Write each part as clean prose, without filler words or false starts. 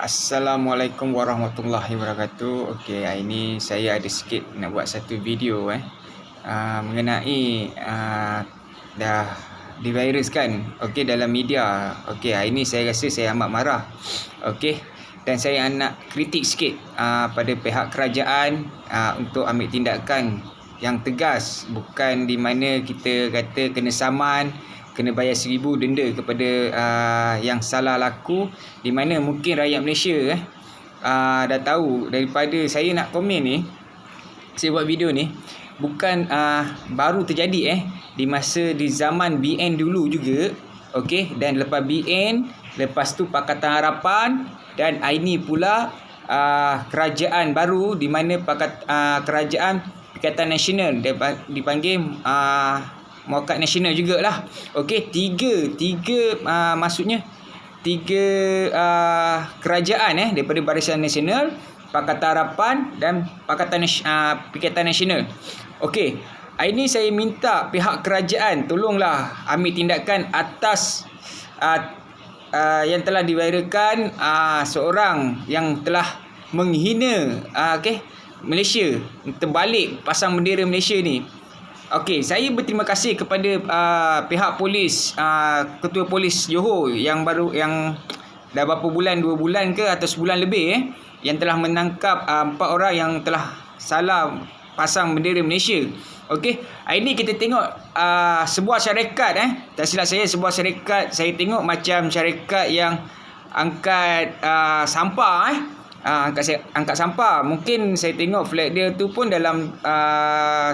Assalamualaikum warahmatullahi wabarakatuh. Okey, hari ni saya ada sikit nak buat satu video mengenai dah diviruskan dalam media. Okey, hari ni saya rasa saya amat marah. Okey, dan saya nak kritik sikit pada pihak kerajaan untuk ambil tindakan yang tegas, bukan di mana kita kata kena saman, kena bayar 1,000 denda kepada yang salah laku, di mana mungkin rakyat Malaysia dah tahu. Daripada saya nak komen ni, saya buat video ni bukan baru terjadi di masa di zaman BN dulu juga. Okey, dan lepas BN, lepas tu Pakatan Harapan, dan ini pula kerajaan baru, di mana kerajaan Pakatan Nasional dipanggil Muakat Nasional jugalah. Okey, tiga maksudnya tiga kerajaan daripada Barisan Nasional, Pakatan Harapan dan Pakatan Nasional. Okey, hari ni saya minta pihak kerajaan tolonglah ambil tindakan atas yang telah diviralkan seorang yang telah menghina Malaysia, terbalik pasang bendera Malaysia ni. Okey, saya berterima kasih kepada pihak polis, Ketua Polis Johor yang dah berapa bulan, 2 bulan ke atau sebulan lebih yang telah menangkap 4 orang yang telah salah pasang bendera Malaysia. Okey, hari ni kita tengok sebuah syarikat tak silap saya, sebuah syarikat, saya tengok macam syarikat yang angkat sampah angkat sampah. Mungkin saya tengok flag dia tu pun dalam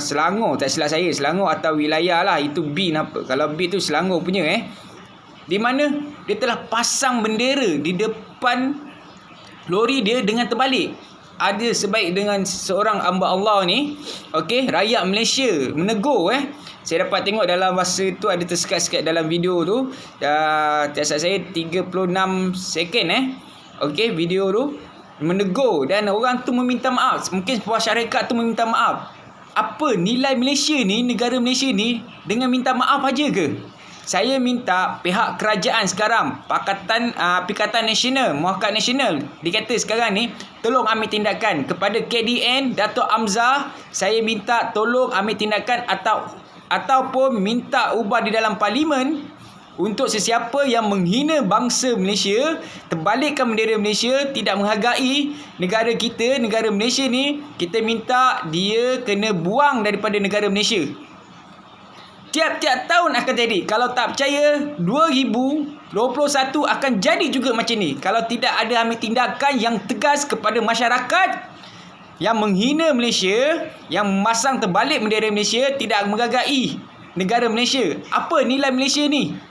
Selangor, tak silap saya, Selangor atau wilayah lah, itu bin apa. Kalau bin tu Selangor punya di mana dia telah pasang bendera di depan lori dia dengan terbalik. Ada sebaik dengan seorang hamba Allah ni, okey, rakyat Malaysia menegur saya dapat tengok dalam masa tu, ada tersekat-sekat dalam video tu, tak silap saya 36 second okey, video tu menegur, dan orang tu meminta maaf. Mungkin sebuah syarikat tu meminta maaf. Apa nilai Malaysia ni, negara Malaysia ni, dengan minta maaf aja ke? Saya minta pihak kerajaan sekarang, Pakatan Nasional, Muakat Nasional, dikata sekarang ni, tolong ambil tindakan kepada KDN Dato' Amzah. Saya minta tolong ambil tindakan ataupun minta ubah di dalam parlimen untuk sesiapa yang menghina bangsa Malaysia, terbalikkan bendera Malaysia, tidak menghargai negara kita, negara Malaysia ni, kita minta dia kena buang daripada negara Malaysia. Tiap-tiap tahun akan jadi. Kalau tak percaya, 2021 akan jadi juga macam ni. Kalau tidak ada ambil tindakan yang tegas kepada masyarakat yang menghina Malaysia, yang memasang terbalik bendera Malaysia, tidak menghargai negara Malaysia. Apa nilai Malaysia ni?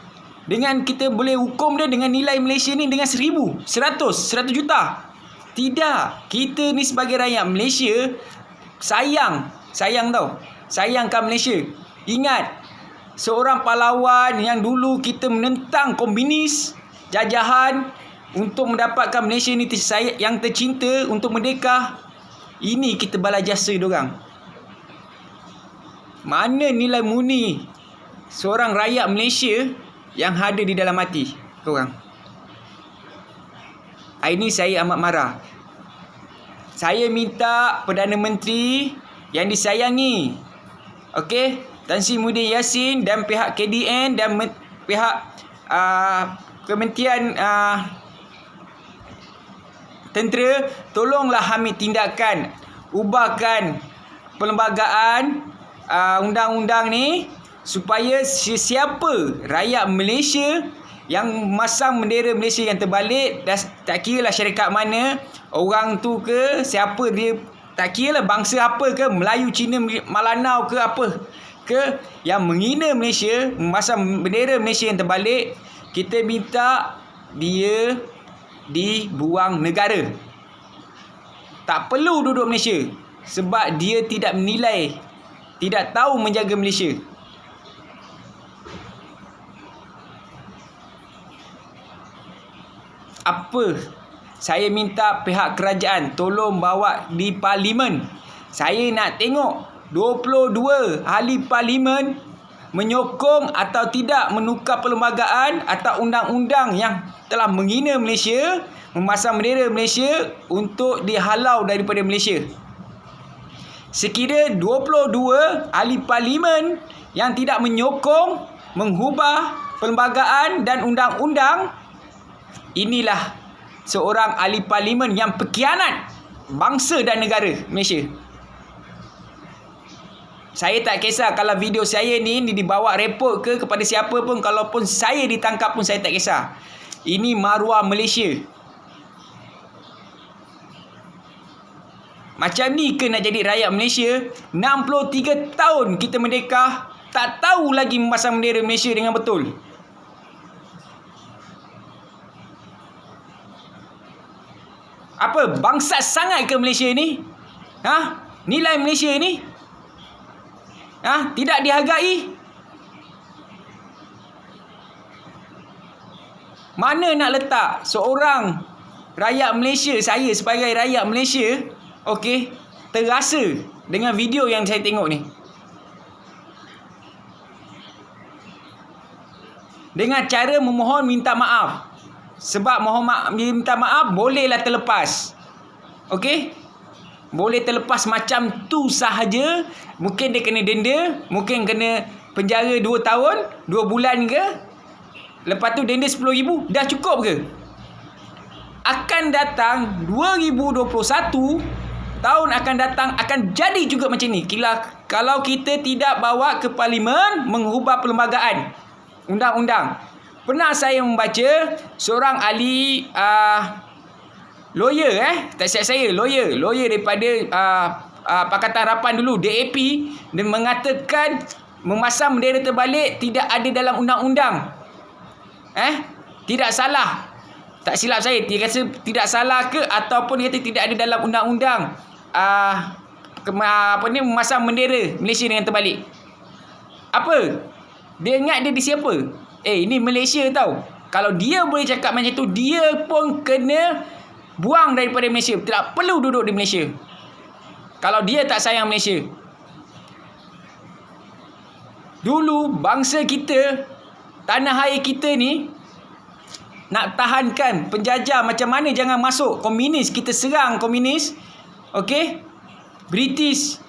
Dengan kita boleh hukum dia dengan nilai Malaysia ni dengan 1,000, 100 juta. Tidak. Kita ni sebagai rakyat Malaysia sayang tau. Sayangkan Malaysia. Ingat, seorang pahlawan yang dulu kita menentang komunis, jajahan, untuk mendapatkan Malaysia ni yang tercinta, untuk merdeka. Ini kita balas jasa diorang. Mana nilai murni seorang rakyat Malaysia yang ada di dalam hati korang? Hari ni saya amat marah. Saya minta Perdana Menteri yang disayangi, okey, Tan Sri Muhyiddin Yassin, dan pihak KDN dan pihak Kementerian Tentera, tolonglah ambil tindakan, ubahkan perlembagaan undang-undang ni, supaya sesiapa rakyat Malaysia yang masang bendera Malaysia yang terbalik, dah tak kira lah syarikat mana, orang tu ke, siapa dia, tak kira lah bangsa apa ke, Melayu, Cina, Malanau ke apa ke, yang menghina Malaysia, memasang bendera Malaysia yang terbalik, kita minta dia dibuang negara. Tak perlu duduk Malaysia, sebab dia tidak menilai, tidak tahu menjaga Malaysia. Apa? Saya minta pihak kerajaan tolong bawa di parlimen. Saya nak tengok 22 ahli parlimen menyokong atau tidak menukar perlembagaan atau undang-undang yang telah menghina Malaysia, memasang bendera Malaysia untuk dihalau daripada Malaysia. Sekira 22 ahli parlimen yang tidak menyokong, menghubah perlembagaan dan undang-undang, inilah seorang ahli parlimen yang pengkhianat bangsa dan negara Malaysia. Saya tak kisah kalau video saya ni dibawa report ke kepada siapa pun, kalaupun saya ditangkap pun saya tak kisah. Ini maruah Malaysia. Macam ni ke nak jadi rakyat Malaysia? 63 tahun kita merdeka, tak tahu lagi memasang bendera Malaysia dengan betul. Apa? Bangsat sangat ke Malaysia ni? Nilai Malaysia ni? Tidak dihargai? Mana nak letak seorang rakyat Malaysia, saya sebagai rakyat Malaysia, okey, terasa dengan video yang saya tengok ni? Dengan cara memohon minta maaf. Sebab minta maaf bolehlah terlepas. Okey? Boleh terlepas macam tu sahaja. Mungkin dia kena denda, mungkin kena penjara 2 tahun, 2 bulan ke. Lepas tu denda RM10,000. Dah cukup ke? Akan datang 2021, tahun akan datang akan jadi juga macam ni. Kalau kita tidak bawa ke parlimen mengubah perlembagaan, undang-undang. Pernah saya membaca seorang ahli lawyer, tak silap saya, lawyer daripada Pakatan Harapan dulu, DAP, dia mengatakan memasang bendera terbalik tidak ada dalam undang-undang. Tidak salah. Tak silap saya, dia kata tidak salah ke ataupun dia kata tidak ada dalam undang-undang memasang bendera Malaysia dengan terbalik. Apa? Dia ingat dia di siapa? Ini Malaysia tau. Kalau dia boleh cakap macam tu, dia pun kena buang daripada Malaysia. Tak perlu duduk di Malaysia. Kalau dia tak sayang Malaysia. Dulu bangsa kita, tanah air kita ni, nak tahankan penjajah macam mana jangan masuk. Komunis, kita serang komunis. Okey? British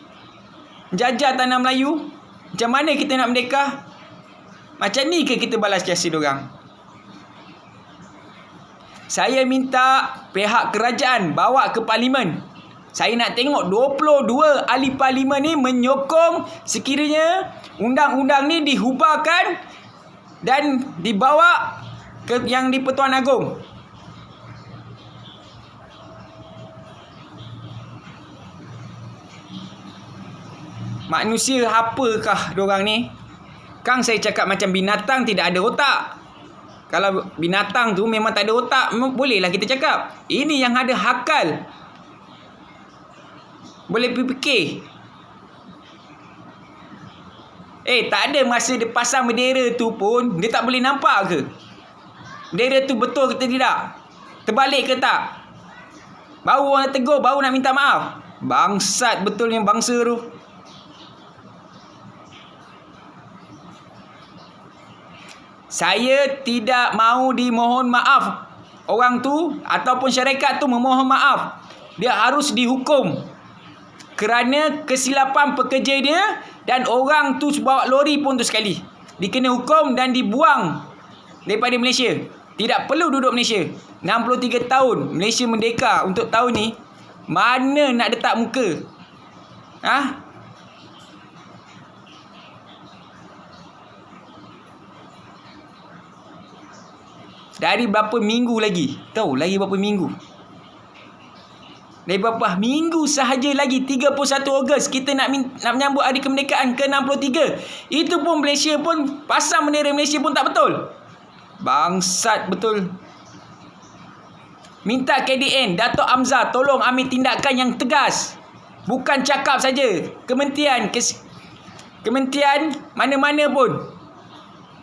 jajah tanah Melayu. Macam mana kita nak merdeka? Macam ni ke kita balas jasa diorang? Saya minta pihak kerajaan bawa ke parlimen. Saya nak tengok 22 ahli parlimen ni menyokong sekiranya undang-undang ni dihubahkan dan dibawa ke yang di Pertuan Agong. Manusia apakah diorang ni? Kang saya cakap macam binatang tidak ada otak. Kalau binatang tu memang tak ada otak, bolehlah kita cakap. Ini yang ada akal. Boleh fikir. Tak ada masa dia pasang bendera tu pun, dia tak boleh nampak ke? Bendera tu betul ke tidak? Terbalik ke tak? Baru orang tegur, baru nak minta maaf. Bangsat betulnya bangsa tu. Saya tidak mahu dimohon maaf. Orang tu ataupun syarikat tu memohon maaf. Dia harus dihukum kerana kesilapan pekerja dia, dan orang tu bawa lori pun tu sekali. Dia kena hukum dan dibuang daripada Malaysia. Tidak perlu duduk Malaysia. 63 tahun Malaysia merdeka untuk tahun ni. Mana nak letak muka? Dari berapa minggu lagi? Tahu lagi berapa minggu? Dari berapa minggu sahaja lagi, 31 Ogos kita nak menyambut hari kemerdekaan ke-63. Itu pun Malaysia pun pasang bendera Malaysia pun tak betul. Bangsat betul. Minta KDN Dato' Amzah tolong ambil tindakan yang tegas. Bukan cakap saja. Kementerian mana-mana pun.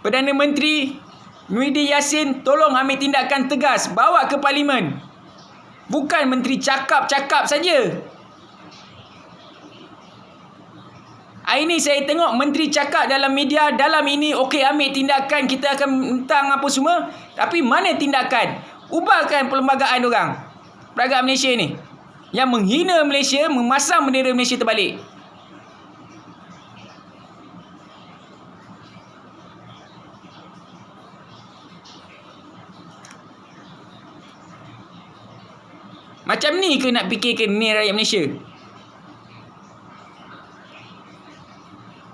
Perdana Menteri Muhyiddin Yassin tolong ambil tindakan tegas, bawa ke parlimen. Bukan menteri cakap-cakap saja. Hari ni saya tengok menteri cakap dalam media, dalam ini okey ambil tindakan, kita akan mentang apa semua. Tapi mana tindakan? Ubahkan perlembagaan diorang. Peragam Malaysia ni. Yang menghina Malaysia, memasang bendera Malaysia terbalik. Macam ni ke nak fikirkan ni rakyat Malaysia?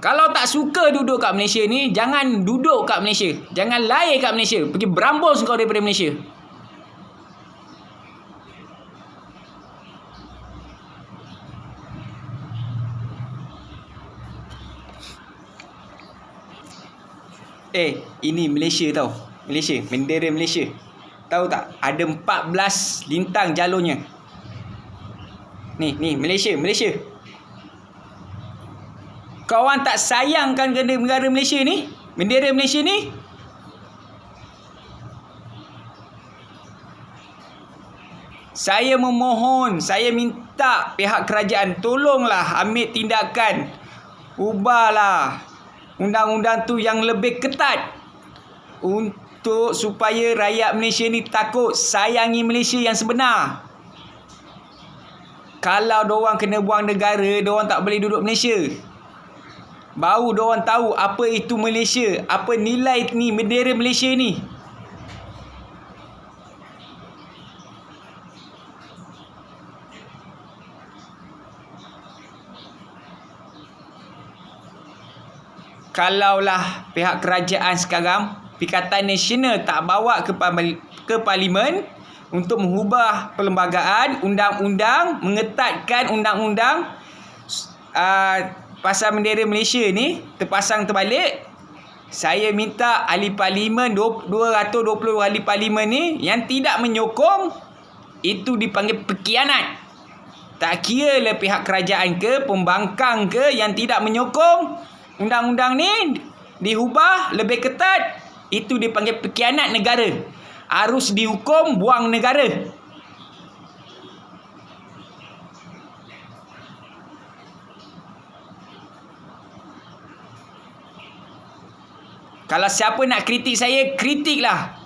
Kalau tak suka duduk kat Malaysia ni, jangan duduk kat Malaysia. Jangan lahir kat Malaysia. Pergi berambus kau daripada Malaysia. Ini Malaysia tau. Malaysia, bendera Malaysia. Tahu tak? Ada 14 lintang jalurnya. Ni Malaysia. Kau orang tak sayangkan negara Malaysia ni? Bendera Malaysia ni? Saya memohon, saya minta pihak kerajaan tolonglah ambil tindakan. Ubahlah undang-undang tu yang lebih ketat untuk supaya rakyat Malaysia ni takut, sayangi Malaysia yang sebenar. Kalau diorang kena buang negara, diorang tak boleh duduk Malaysia. Baru diorang tahu apa itu Malaysia, apa nilai ni bendera Malaysia ni. Kalaulah pihak kerajaan sekarang, Perikatan Nasional tak bawa ke Parlimen untuk mengubah perlembagaan, undang-undang, mengetatkan undang-undang pasal bendera Malaysia ni terpasang terbalik, saya minta ahli Parlimen, 220 ahli Parlimen ni yang tidak menyokong, itu dipanggil pengkhianat. Tak kira lah pihak kerajaan ke, pembangkang ke, yang tidak menyokong undang-undang ni diubah lebih ketat, itu dipanggil pengkhianat negara. Harus dihukum, buang negara. Kalau siapa nak kritik saya, kritiklah.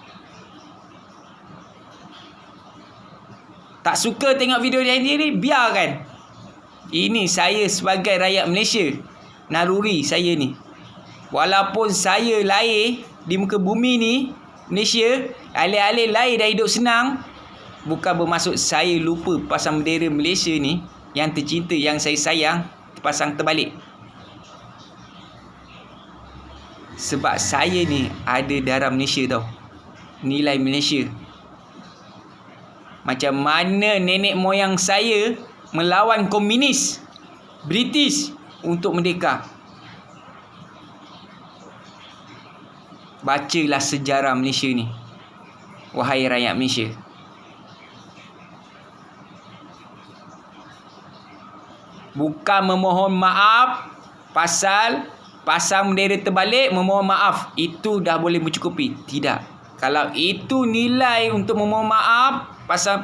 Tak suka tengok video dia sendiri, biarkan. Ini saya sebagai rakyat Malaysia. Naluri saya ni. Walaupun saya lahir di muka bumi ni, Malaysia, alih-alih lahir dah hidup senang, bukan bermaksud saya lupa pasang bendera Malaysia ni, yang tercinta, yang saya sayang, terpasang terbalik. Sebab saya ni ada darah Malaysia tau. Nilai Malaysia. Macam mana nenek moyang saya melawan komunis British untuk merdeka. Bacalah sejarah Malaysia ni, wahai rakyat Malaysia. Bukan memohon maaf pasal pasang bendera terbalik, memohon maaf, itu dah boleh mencukupi. Tidak. Kalau itu nilai untuk memohon maaf pasal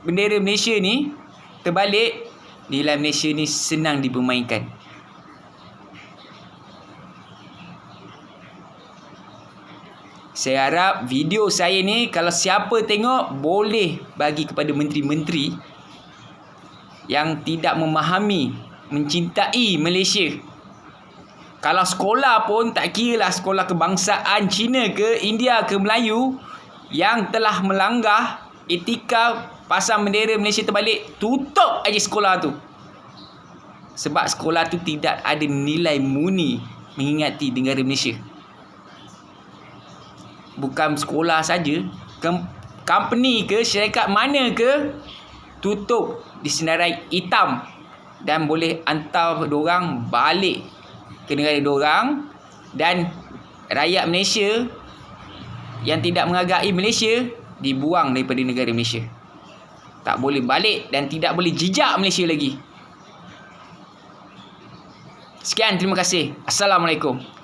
bendera Malaysia ni terbalik, nilai Malaysia ni senang dipermainkan. Saya harap video saya ni, kalau siapa tengok, boleh bagi kepada menteri-menteri yang tidak memahami, mencintai Malaysia. Kalau sekolah pun, tak kira lah sekolah kebangsaan Cina ke, India ke, Melayu, yang telah melanggar etika pasang bendera Malaysia terbalik, tutup aja sekolah tu. Sebab sekolah tu tidak ada nilai murni mengingati negara Malaysia. Bukan sekolah saja, company ke, syarikat mana ke, tutup disenarai hitam dan boleh hantar diorang balik ke negara diorang, dan rakyat Malaysia yang tidak menghargai Malaysia dibuang daripada negara Malaysia. Tak boleh balik dan tidak boleh jejak Malaysia lagi. Sekian, terima kasih. Assalamualaikum.